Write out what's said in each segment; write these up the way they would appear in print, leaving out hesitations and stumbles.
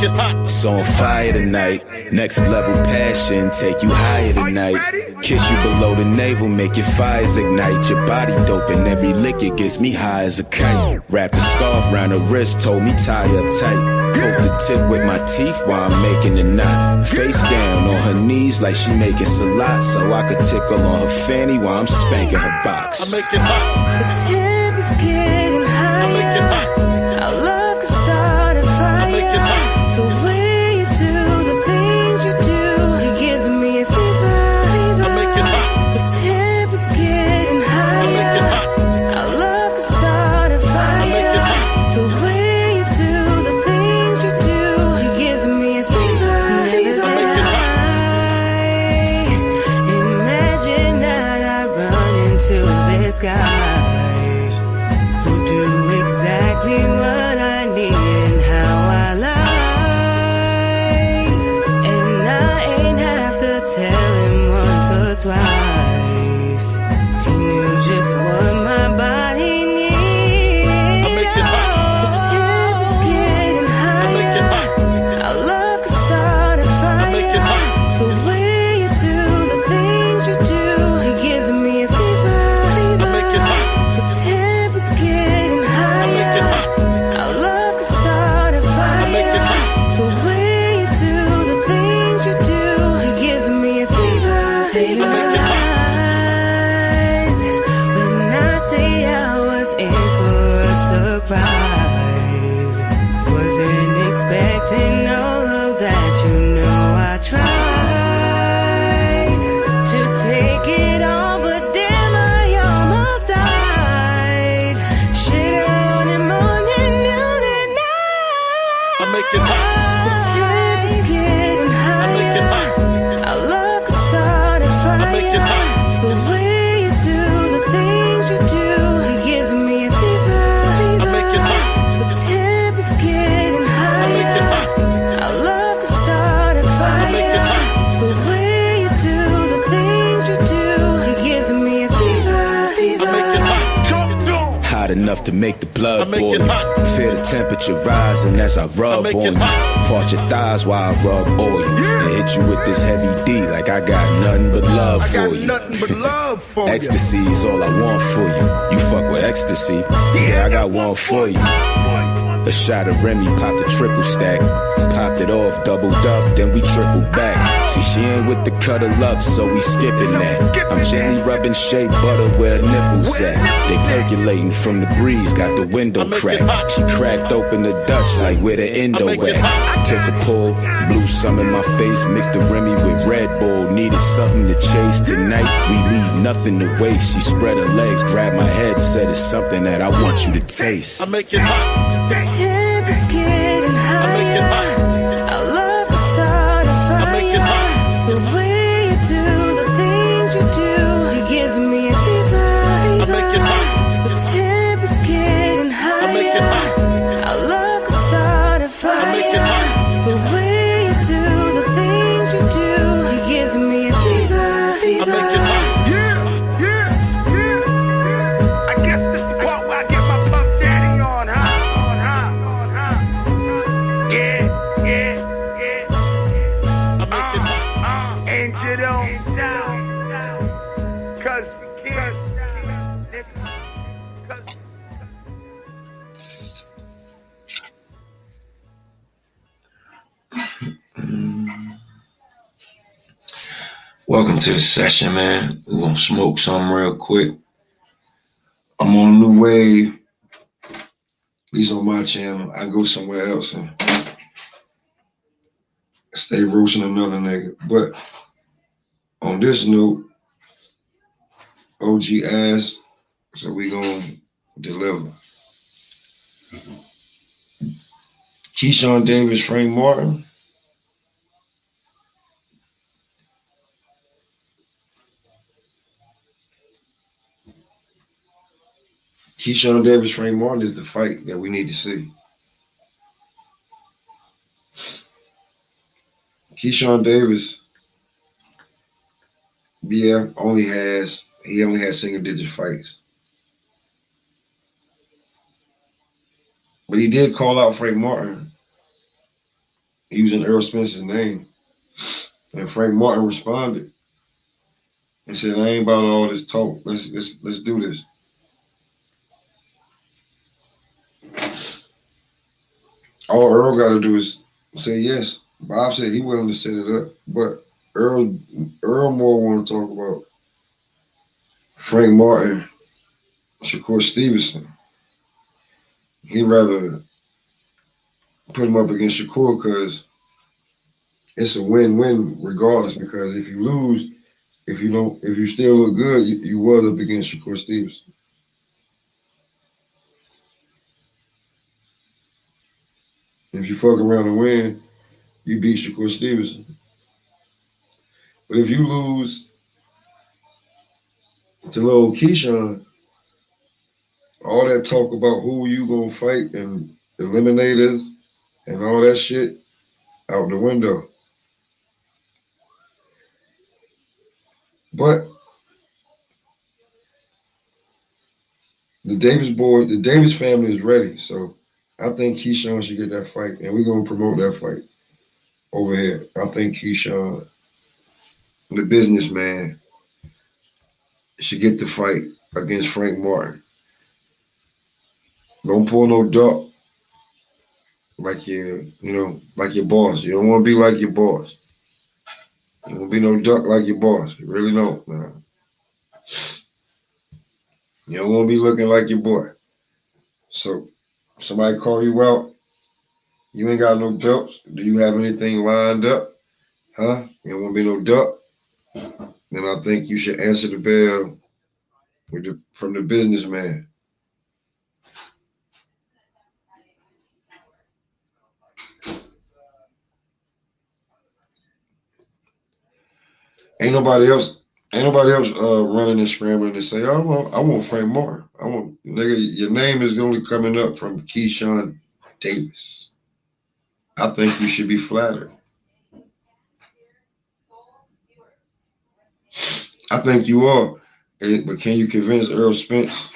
it hot. So on fire tonight. Next level passion, take you higher tonight. Kiss you below the navel, make your fires ignite. Your body dope and every lick it gets me high as a kite. Wrap the scarf round her wrist, told me tie up tight. Poke the tip with my teeth while I'm making the knot. Face down on her knees like she making salat, so I could tickle on her fanny while I'm spanking her box. I make it hot. The temp is getting higher. I make it hot. Our love can start a fire. I make it hot. The way you do the things you do, you're giving me a fever. I make it hot. The temp is getting higher. I make it hot. Our love can start a fire. I make it hot. The way you do the things you do, you're giving me a fever. I make it hot. Imagine that I run into this guy who do exactly what I need and how I like, and I ain't have to tell him once or twice. He knew just what my body needed. I make it hot. The temp is getting I make it higher. hot. Our love can start a I make it fire. hot. The way you do the things you do, you're giving me a fever. I make it hot. The temp is getting I make it higher. hot. Our love can start a I make it fire. hot. The way you do the things you do, you're giving me a fever. Take I make it hot. eyes when I say I was in for a surprise. Wasn't expecting all of that, you know I tried to take it all, but damn I almost died. Shit early morning, noon and night. I make it hot. The temp is getting I make it higher. hot. Our love can start a fire. I make it hot. The way you do the things you do, you're giving me a fever. I make it hot. The temp is getting I make it higher. hot. Our love can start a I make it fire. hot. The way you do the things you do, you're giving me a fever. I make it hot. Talk to 'em. Hot enough to make the blood I make boil. it hot. Feel the temperature rising as I rub make on it you. hot. Part your thighs while I rub oil. And hit you with this heavy D like I got nothing but love I for got you. nothing but love for you. Ecstasy is all I want for you. You fuck with ecstasy. Yeah, I got one for you. A shot of Remy, popped a triple stack. Popped it off, doubled up, then we tripled back. See, she ain't with the cuddle up, so we skipping that. I'm gently rubbing shea butter where her nipples at. They percolating from the breeze, got the window I make it cracked. hot. She cracked open the Dutch like where the endo I make it at. hot. Took a pull, blew some in my face, mixed the Remy with Red Bull. Needed something to chase tonight. We leave nothing to waste. She spread her legs, grabbed my head, said it's something that I want you to taste. I make it hot. The temp is getting I make it higher. hot. Our love can start a I make it fire. hot. The way you do the things you do, you're giving me a fever. I make it hot. The temp is getting I make it higher. hot. Our love can start a I make it fire. hot. The way you do the things you do, you're giving me a fever. I make it hot. I guess this the part where I get my puff daddy on, huh? Yeah. I make it hot. And you don't stop. 'Cause we can't. Welcome to the session, man. We're gonna smoke something real quick. I'm on a new wave. At least on my channel. I go somewhere else and stay roasting another nigga. But on this note, OG asked, so we gonna deliver. Keyshawn Davis, Frank Martin. Keyshawn Davis, Frank Martin is the fight that we need to see. Keyshawn Davis, yeah, only has single digit fights. But he did call out Frank Martin using Earl Spence's name. And Frank Martin responded and said, I ain't about all this talk. Let's do this. All Earl got to do is say yes. Bob said he willing to set it up, but Earl more want to talk about Frank Martin, Shakur Stevenson. He'd rather put him up against Shakur because it's a win-win regardless. Because if you lose, if you still look good, you was up against Shakur Stevenson. If you fuck around and win, you beat Shakur Stevenson. But if you lose to little Keyshawn, all that talk about who you gonna fight and eliminators and all that shit out the window. But the Davis family is ready. So I think Keyshawn should get that fight, and we're gonna promote that fight over here. I think Keyshawn, the businessman, should get the fight against Frank Martin. Don't pull no duck like like your boss. You don't want to be like your boss. You don't be no duck like your boss. You really don't. Nah. You don't want to be looking like your boy. So somebody call you out. You ain't got no belts. Do you have anything lined up? Huh? You don't want to be no duck. Then I think you should answer the bell from the businessman. Ain't nobody else running and scrambling to say, oh, I want Frank Martin. I want nigga, your name is only coming up from Keyshawn Davis. I think you should be flattered. I think you are. But can you convince Earl Spence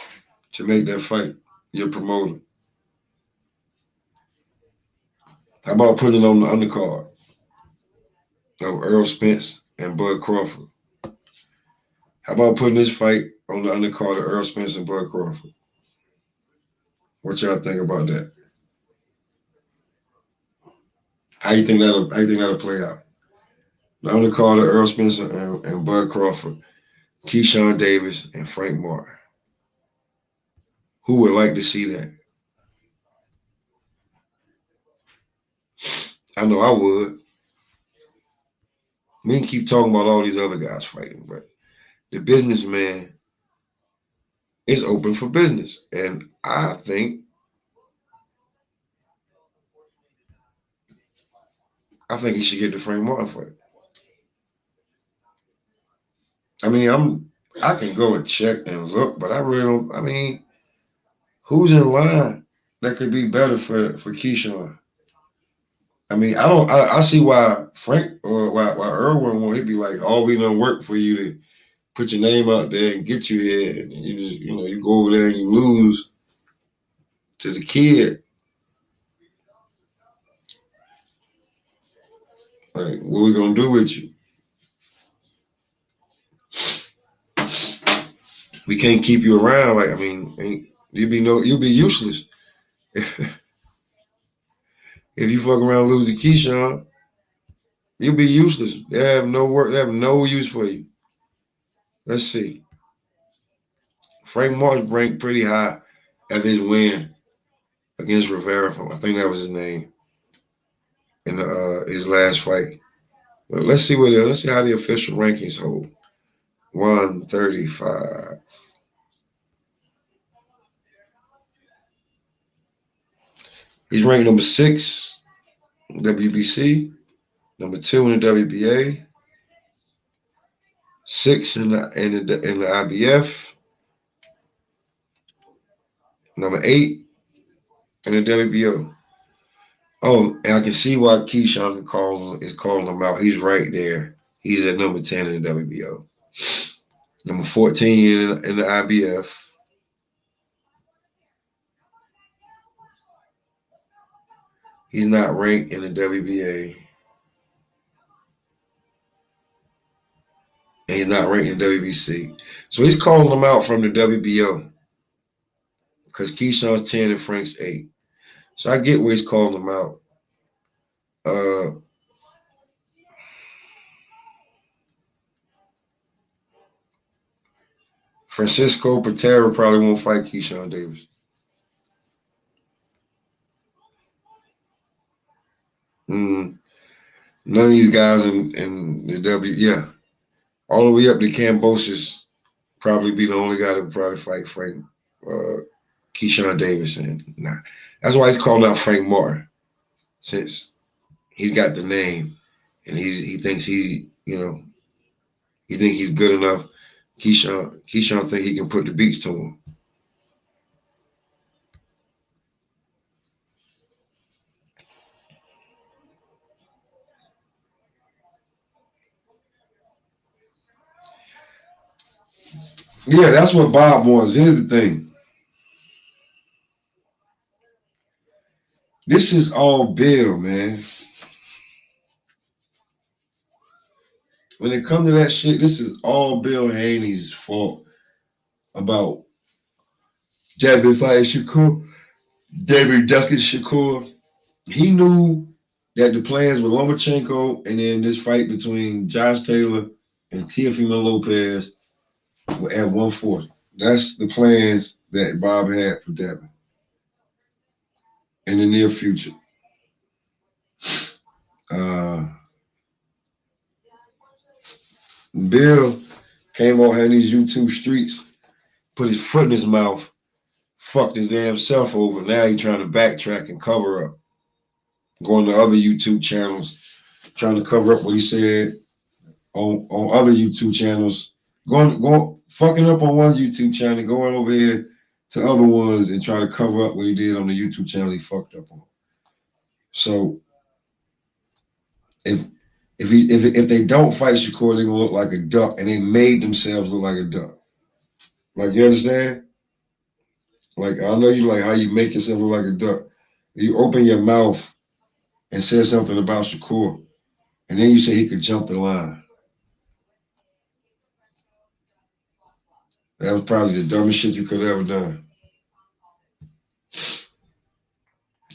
to make that fight your promoter? How about putting it on the undercard of Earl Spence and Bud Crawford? How about putting this fight on the undercard of Earl Spence and Bud Crawford? What y'all think about that? How you think that'll play out? The undercard of Earl Spence and Bud Crawford, Keyshawn Davis, and Frank Martin. Who would like to see that? I know I would. We can keep talking about all these other guys fighting, but the businessman is open for business. And I think he should get the Frank Martin fight. I mean, I can go and check and look, but I really don't. I mean, who's in line that could be better for Keyshawn? I mean, I see why Frank or why Earl wouldn't want. He'd be like, all we done work for you to put your name out there and get you here, and you just you go over there and you lose to the kid. Like, what we gonna do with you? We can't keep you around. Like, I mean, you'll be useless if you fuck around and lose to Keyshawn. You'll be useless. They have no work. They have no use for you. Let's see. Frank Martin ranked pretty high at his win against Rivera. I think that was his name in his last fight. But let's see how the official rankings hold. 135. He's ranked number 6 in WBC, number 2 in the WBA, 6 in the IBF, number 8 in the WBO. Oh, and I can see why Keyshawn is calling him out. He's right there. He's at number 10 in the WBO. Number 14 in the IBF. He's not ranked in the WBA. And he's not ranked in WBC. So he's calling them out from the WBO. Because Keyshawn's 10 and Frank's 8. So I get where he's calling them out. Francisco Patera probably won't fight Keyshawn Davis. None of these guys in the all the way up to Cambosis probably be the only guy that would probably fight Frank Keyshawn Davis. And nah. That's why he's calling out Frank Martin, since he's got the name and he thinks he think he's good enough. Keyshawn think he can put the beats to him. Yeah, that's what Bob wants. Here's the thing. This is all Bill, man. When it comes to that shit, this is all Bill Haney's fault about David fighting Shakur, David ducking Shakur. He knew that the plans with Lomachenko and then this fight between Josh Taylor and Teofimo Lopez were at 140. That's the plans that Bob had for Devin in the near future. Bill came on in these YouTube streets, put his foot in his mouth, fucked his damn self over. Now he's trying to backtrack and cover up. Going to other YouTube channels, trying to cover up what he said on other YouTube channels. Going fucking up on one YouTube channel, going over here to other ones and trying to cover up what he did on the YouTube channel he fucked up on. So if they don't fight Shakur, they're gonna look like a duck, and they made themselves look like a duck. Like, you understand? Like, I know you like how you make yourself look like a duck. You open your mouth and say something about Shakur, and then you say he could jump the line. That was probably the dumbest shit you could have ever done.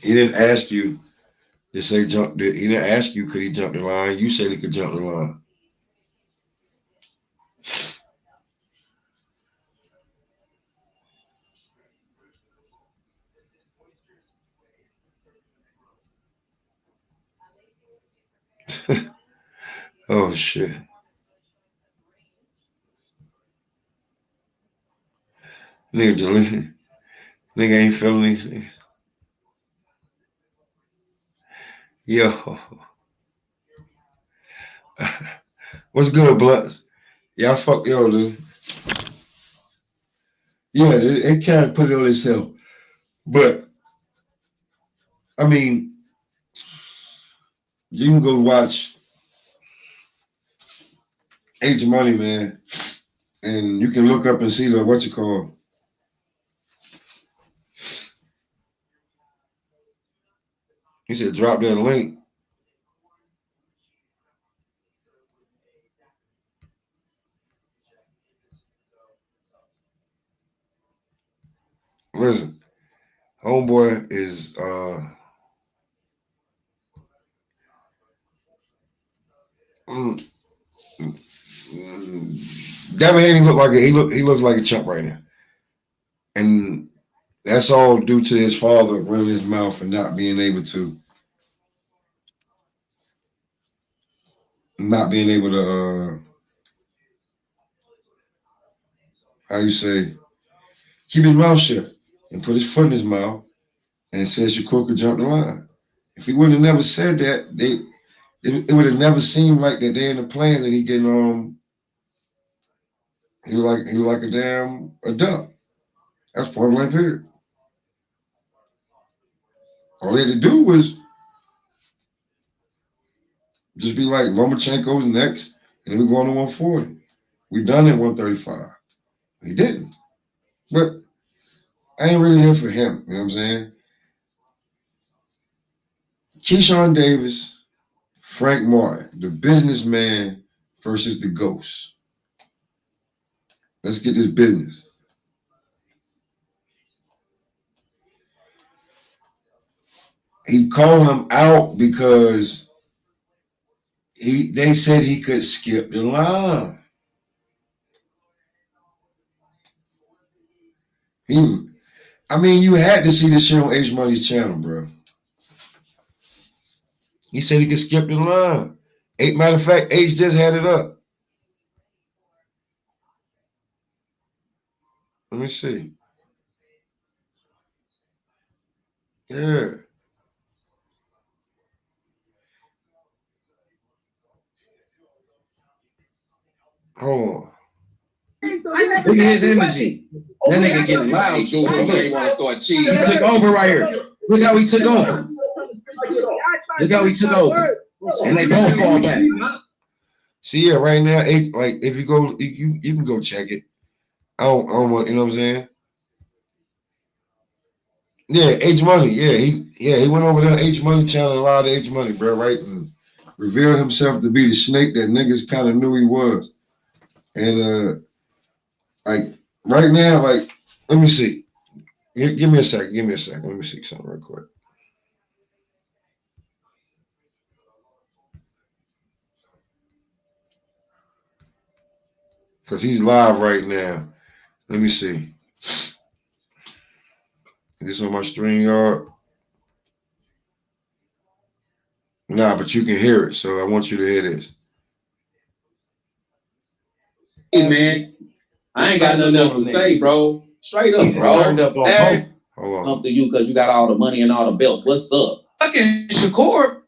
He didn't ask you to say jump. He didn't ask you could he jump the line. You said he could jump the line. Oh shit. Nigga ain't feeling these things. Yo. What's good, Blunts? Y'all fuck yo, dude. Yeah, they kind of put it on itself. But I mean, you can go watch Age of Money, man, and you can look up and see the what you call. He said drop that link. Listen, homeboy is Devin Haney he looks like a chump right now. And that's all due to his father running his mouth and not being able to how you say, keep his mouth shut and put his foot in his mouth and said Shakur could jump the line. If he would have never said that, it would have never seemed like that they're in the plans and he getting he was like a duck. That's point blank period. All they had to do was just be like Lomachenko's next, and then we go on to 140. We done at 135. He didn't. But I ain't really here for him. You know what I'm saying? Keyshawn Davis, Frank Martin, the businessman versus the ghost. Let's get this business. He called him out because they said he could skip the line. You had to see this shit on H Money's channel, bro. He said he could skip the line. Matter of fact, H just had it up. Let me see. Yeah. Hold on. Look at his energy. That nigga getting loud. So he want to start cheating. He took over right here. Look how he took over. Look how he took over. And they both fall back. See, yeah, right now, H, like if you go, you can go check it. I don't want, you know what I'm saying? Yeah, H Money. Yeah, he went over there H Money channel, a lot of H Money, bro, right? And revealed himself to be the snake that niggas kind of knew he was. And like right now, like, let me see. Give me a second. Let me see something real quick. Because he's live right now. Let me see. Is this on my StreamYard? Nah, but you can hear it, so I want you to hear this. Hey, man, I ain't got nothing else to say, bro. Straight up, bro. Turned up on Eric, hold on. come to you because you got all the money and all the belts. What's up? Fucking Shakur,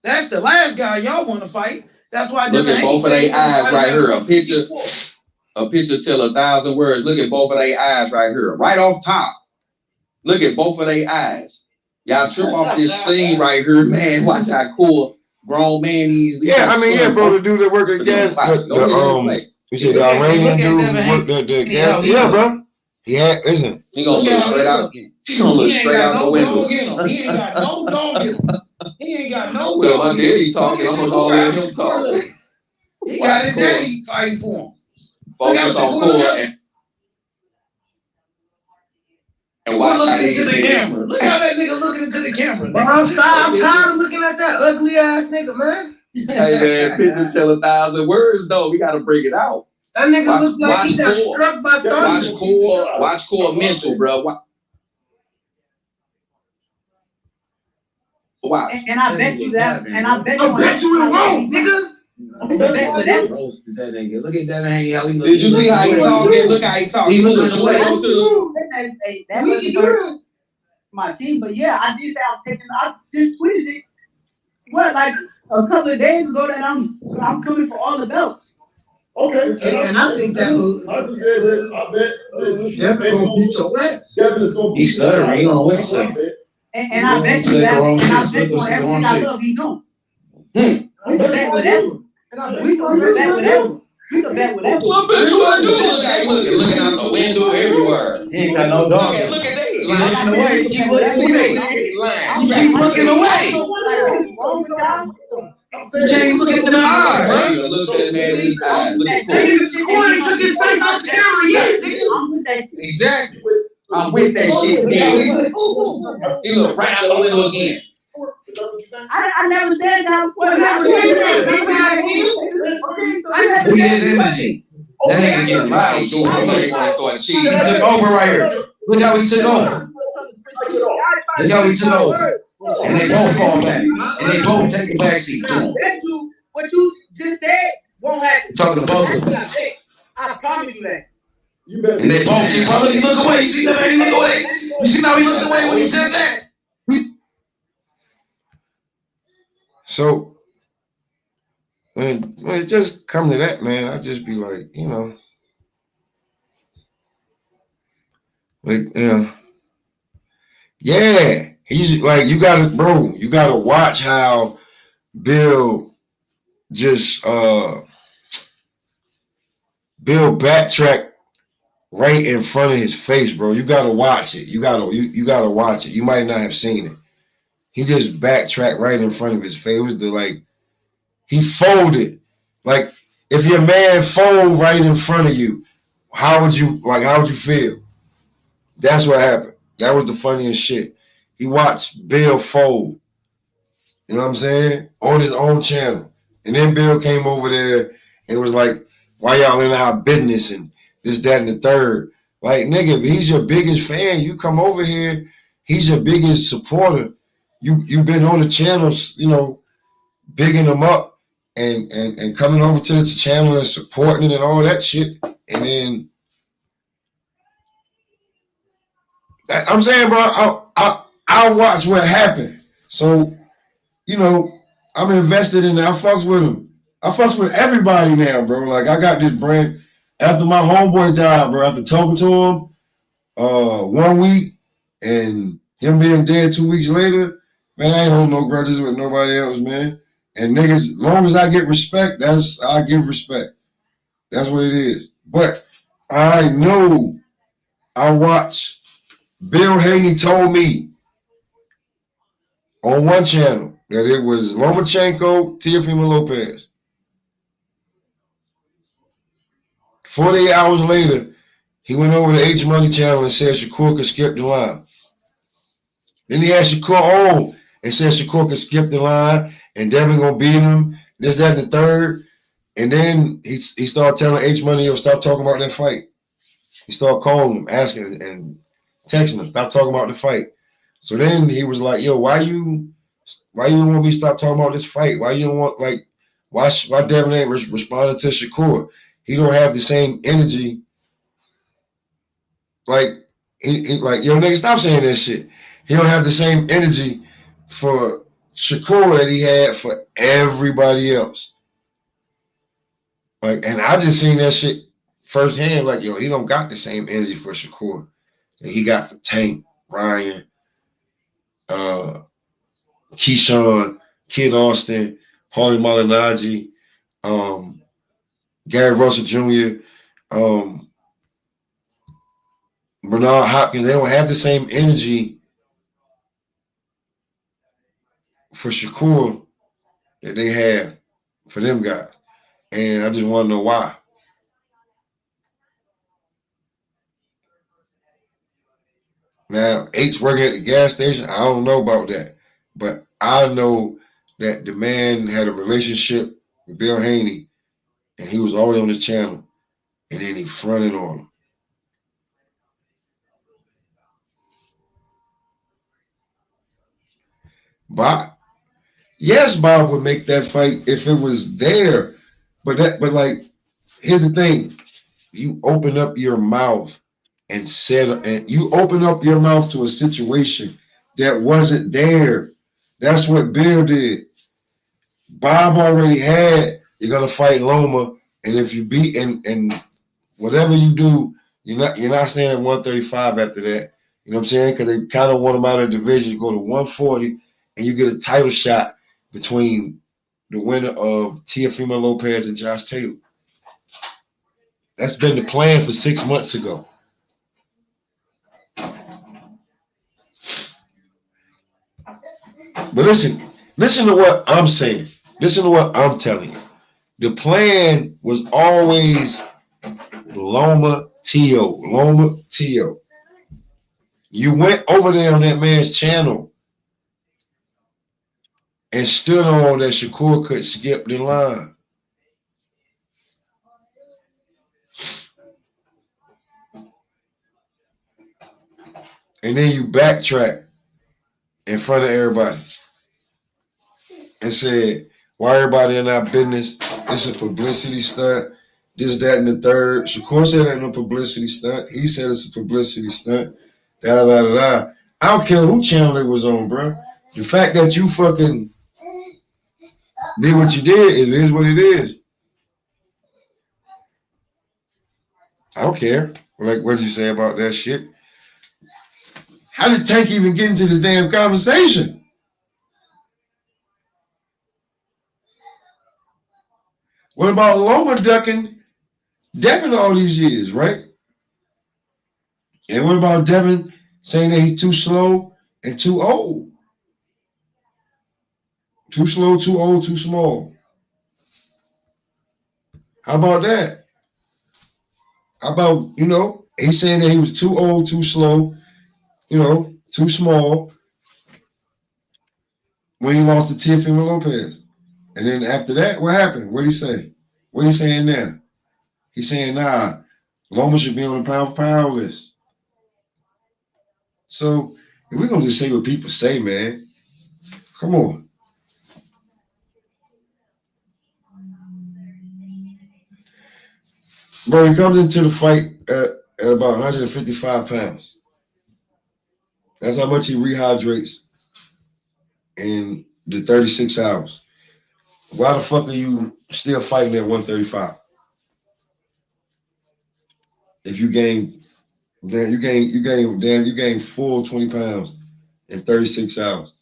that's the last guy y'all want to fight. That's why. Look at both of their eyes right here. A picture tell 1,000 words. Look at both of their eyes right here, right off top. Look at both of their eyes. Y'all trip off this scene right here, man. Watch how cool grown man these. Yeah, I mean, yeah, bro, the dude that work again. You said the Iranian dude. Yeah, bro. Yeah, listen. He gonna look straight out. He gonna look straight out the window. He ain't got no dog in him. He ain't got no Well, dog my daddy talking. I'm gonna go let him talk. He got his daddy fighting for him. Focus on Core and watch looking into the camera. Look how that nigga looking into the camera. I'm tired of looking at that ugly ass nigga, man. Hey man, pictures tell 1,000 words though. We gotta bring it out. That nigga look like he got struck by thunder. Watch Core mental, bro. Watch. And I bet you that. And I bet you it won't, nigga. Look at that nigga. Look at that nigga. How he Did you see how he talking? Look how he talking. He looking away. That wasn't my team, but yeah, I did say I just tweeted it. What, like a couple of days ago that I'm coming for all the belts. Okay. And I think that I just said this. I bet Devin gonna beat your ass. Devin is gonna beat He's stuttering. He don't know what to say. And I bet you that. And I bet you everything I love, he do. We can bet whatever. We can bet whatever. We can bet whatever. I bet you I do. Look at him looking out the window everywhere. He ain't got no dog. Look at that. He looking away. He keep looking away. He keep looking away. You can't look into the eye, bro. Look at that man in his eyes. Look at Corey took his face off the camera yet, nigga. I'm with that. Exactly. I'm with that shit. He look right out the window again. I never said that. Look at his energy. That nigga getting loud. So he want to start cheating. He took over right here. Look how he took over. Look how he took over. And they both fall back. And they both take the back seat too. What you just said won't happen. Talking to both of them. I promise you that. And they both keep on looking. Look away. You see that man? He look away. You see how he looked away when he said that? So when it just come to that, man, I just be like, you know, like, yeah, he's like, you gotta watch how Bill just Bill backtrack right in front of his face, bro. You gotta watch it. You gotta watch it. You might not have seen it. he just backtracked right in front of his face. It was he folded. Like, if your man fold right in front of you, how would you feel? That's what happened. That was the funniest shit. He watched Bill fold. You know what I'm saying? On his own channel. And then Bill came over there and was like, why y'all in our business and this, that, and the third. Like, nigga, if he's your biggest fan, you come over here, he's your biggest supporter. You've been on the channels, you know, bigging him up and coming over to the channel and supporting it and all that shit. And then I'm saying, bro, I watch what happened. So, you know, I'm invested in it. I fucks with him. I fucks with everybody now, bro. Like, I got this brand. After my homeboy died, bro, after talking to him 1 week and him being dead 2 weeks later, man, I ain't hold no grudges with nobody else, man. And niggas, as long as I get respect, I give respect. That's what it is. But I know I watch. Bill Haney told me on one channel that it was Lomachenko, Teofimo Lopez. 48 hours later, he went over to H Money channel and said Shakur could skip the line. Then he had Shakur on and said Shakur could skip the line and Devin gonna beat him, this, that, and the third. And then he started telling H Money, yo, stop talking about that fight. He started calling him, asking and texting him, stop talking about the fight. So then he was like, yo, why you don't want me to stop talking about this fight? Why you don't want, like, why Devin ain't responding to Shakur? He don't have the same energy. Like, like, yo, nigga, stop saying that shit. He don't have the same energy for Shakur that he had for everybody else. Like, and I just seen that shit firsthand. Like, yo, he don't got the same energy for Shakur that he got for Tank, Ryan, Keyshawn, Kid Austin, Paulie Malignaggi, Gary Russell Jr., Bernard Hopkins. They don't have the same energy for Shakur that they have for them guys. And I just want to know why. Now, H working at the gas station, I don't know about that. But I know that the man had a relationship with Bill Haney, and he was always on his channel, and then he fronted on him. Bob would make that fight if it was there. But like, here's the thing. You open up your mouth and you open up your mouth to a situation that wasn't there. That's what Bill did. Bob already had, you're gonna fight Loma, and if you beat and whatever you do, you're not staying at 135 after that. You know what I'm saying? Because they kind of want him out of the division. You go to 140 and you get a title shot between the winner of Teofimo Lopez and Josh Taylor. That's been the plan for 6 months ago. But listen to what I'm saying. Listen to what I'm telling you. The plan was always Loma Tio. You went over there on that man's channel and stood on that Shakur could skip the line. And then you backtrack in front of everybody and said, why everybody in our business? This is a publicity stunt. This, that, and the third. Shakur said that ain't no publicity stunt. He said it's a publicity stunt. Da, da, da, da. I don't care who channel it was on, bro. The fact that you fucking did what you did, it is what it is. I don't care. Like, what did you say about that shit? How did Tank even get into this damn conversation? What about Loma ducking Devin all these years, right? And what about Devin saying that he's too slow and too old? Too slow, too old, too small. How about that? How about, he's saying that he was too old, too slow, too small when he lost to Teofimo Lopez. And then after that, what happened? What did he say? What he saying now? He's saying, nah, Loma should be on the pound for pound list. So if we're gonna just say what people say, man, come on. Bro, he comes into the fight at about 155 pounds. That's how much he rehydrates in the 36 hours. Why the fuck are you still fighting at 135? If you gain full 20 pounds in 36 hours.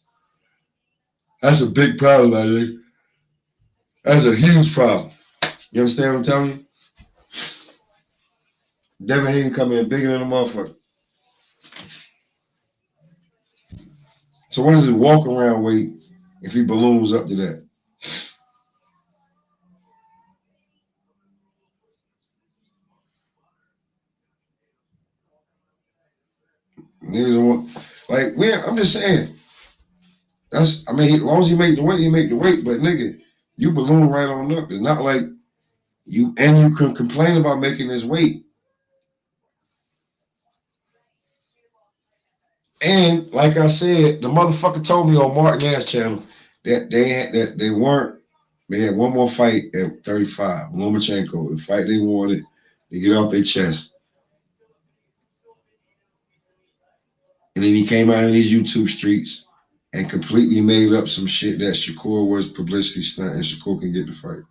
That's a big problem, I think. That's a huge problem. You understand what I'm telling you? Devin Haney come in bigger than a motherfucker. So what is his walk around weight if he balloons up to that? I'm just saying. As long as he make the weight, he make the weight. But nigga, you balloon right on up. It's not like you can complain about making this weight. And like I said, the motherfucker told me on Martin Ass channel that they had one more fight at 35, Lomachenko, the fight they wanted to get off their chest. And then he came out in these YouTube streets and completely made up some shit that Shakur was publicity stunt and Shakur can get the fight.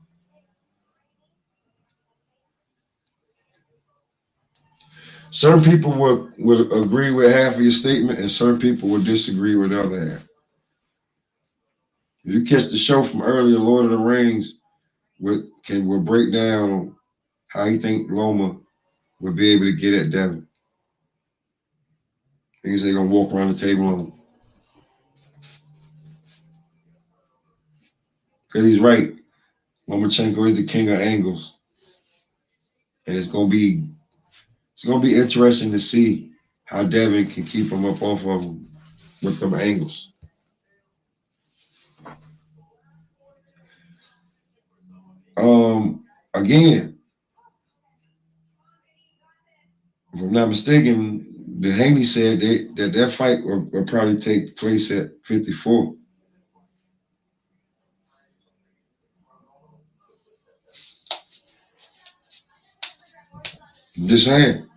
Certain people would agree with half of your statement and certain people would disagree with the other half. If you catch the show from earlier, Lord of the Rings will break down how he think Loma would be able to get at Devin. Things they're gonna walk around the table on. Because he's right. Lomachenko is the king of angles. And it's gonna be interesting to see how Devin can keep him up off of him with them angles. Again, if I'm not mistaken, the Haney said that fight will probably take place at 54. I'm just saying.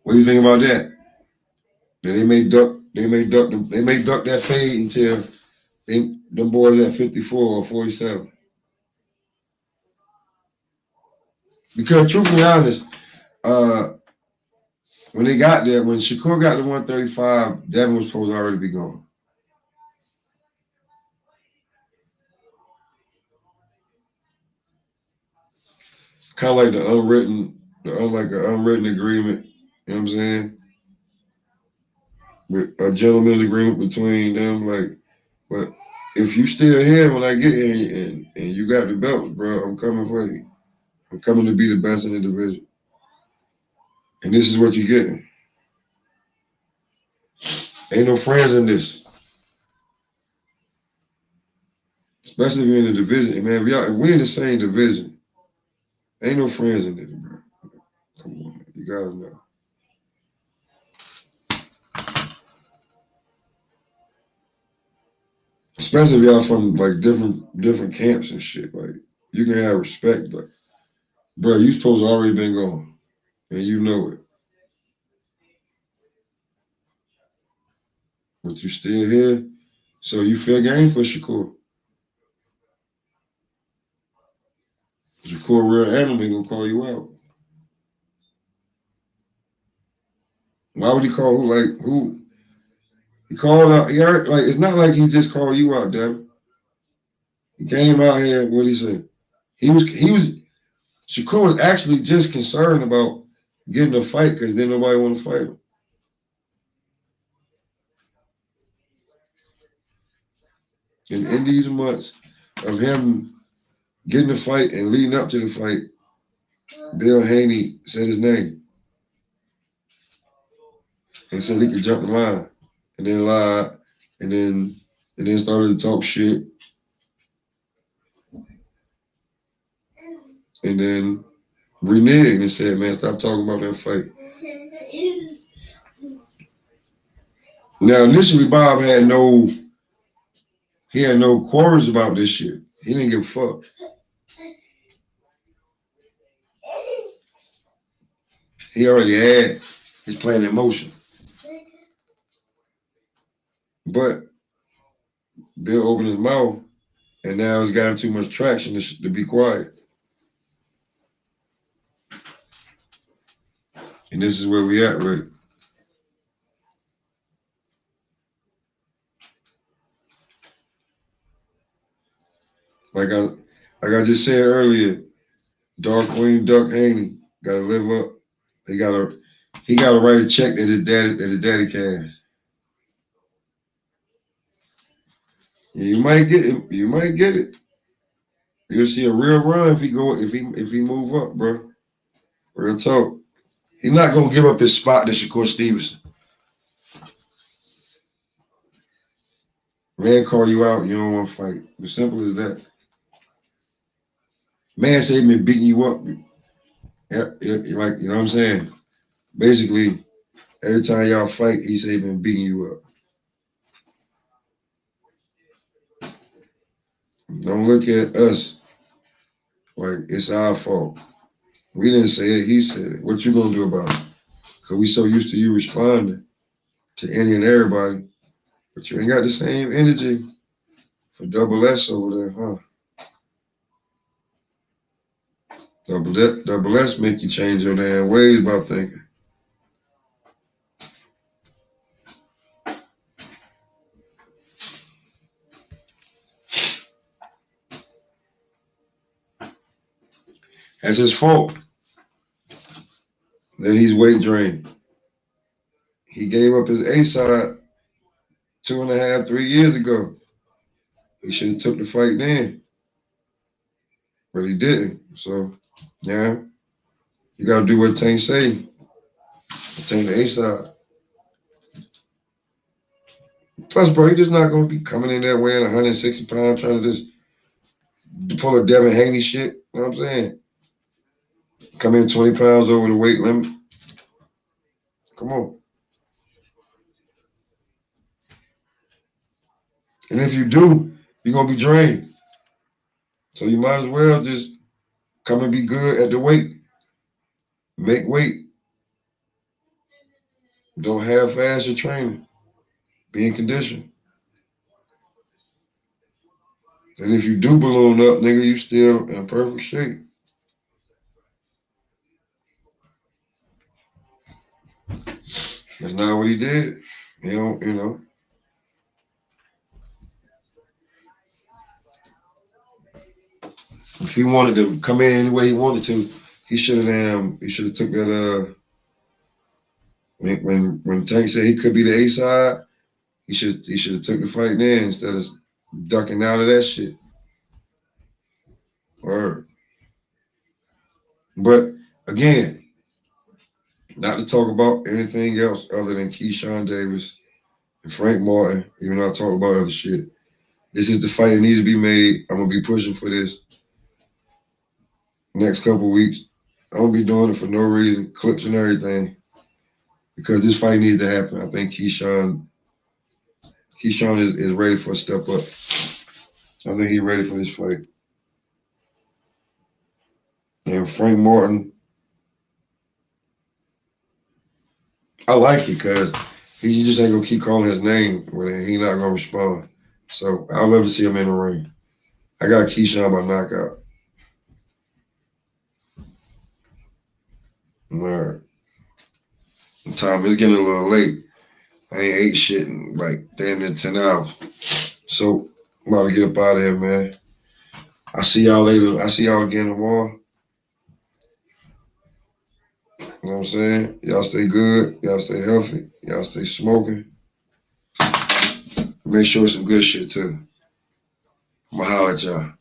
What do you think about that? That they may duck that fade until them boys at 54 or 47. Because truthfully honest, when they got there, when Shakur got to 135, Devin was supposed to already be gone. Kind of like an unwritten agreement, you know what I'm saying? With a gentleman's agreement between them, but if you still here when I get here and you got the belts, bro, I'm coming for you. I'm coming to be the best in the division. And this is what you're getting. Ain't no friends in this. Especially if you're in the division. Man, if we're in the same division, ain't no friends in this, bro. Come on, man. You gotta know. Especially if y'all from like different camps and shit. Like you can have respect, but bro, you supposed to already been gone. And you know it. But you still here. So you feel game for Shakur. Shakur real animal gonna call you out. Why would he call who? He called out, it's not like he just called you out, Devin. He came out here, what he say? Shakur was actually just concerned about getting a fight because then nobody want to fight him. And in these months of him getting the fight and leading up to the fight, Bill Haney said his name and said he could jump the line, and then lied, and then started to talk shit, and then reneged and said, "Man, stop talking about that fight." Now, initially, Bob had no quarrels about this shit. He didn't give a fuck. He already had his plan in motion. But Bill opened his mouth, and now it's gotten too much traction to be quiet. And this is where we at with it. Like I just said earlier, Dark Queen Duck Haney gotta live up. He gotta write a check that his daddy cash. You might get it. You might get it. You'll see a real run if he move up, bro. Real talk. He's not gonna give up his spot to Shakur Stevenson. Man call you out, you don't want to fight. As simple as that. Man say he been beating you up. Like, you know what I'm saying? Basically, every time y'all fight, he say he been beating you up. Don't look at us like it's our fault. We didn't say it, he said it. What you gonna do about it? Because we so used to you responding to any and everybody, but you ain't got the same energy for Double S over there, huh? Double S make you change your damn ways about thinking. That's his fault that he's weight drained. He gave up his A side 2.5, 3 years ago. He should have took the fight then, but he didn't. So, yeah, you got to do what Tank say. Tank the A side. Plus, bro, you're just not going to be coming in there weighing 160 pounds trying to just pull a Devin Haney shit. You know what I'm saying? Come in 20 pounds over the weight limit. Come on. And if you do, you're going to be drained. So you might as well just come and be good at the weight. Make weight. Don't half-ass your training. Be in condition. And if you do balloon up, nigga, you still in perfect shape. That's not what he did. You know. If he wanted to come in any way he wanted to, he should have took that when Tank said he could be the A side, he should have took the fight then instead of ducking out of that shit. Word. But again, not to talk about anything else other than Keyshawn Davis and Frank Martin, even though I talk about other shit. This is the fight that needs to be made. I'm gonna be pushing for this next couple weeks. I'm gonna be doing it for no reason, clips and everything, because this fight needs to happen. I think Keyshawn is ready for a step up. I think he's ready for this fight. And Frank Martin, I like it because he just ain't gonna keep calling his name when he not gonna respond. So I'd love to see him in the ring. I got Keyshawn by knockout. All right. Time is getting a little late. I ain't ate shit in like damn near 10 hours. So I'm about to get up out of here, man. I see y'all later. I see y'all again tomorrow. You know what I'm saying? Y'all stay good. Y'all stay healthy. Y'all stay smoking. Make sure it's some good shit too. I'ma holler at y'all.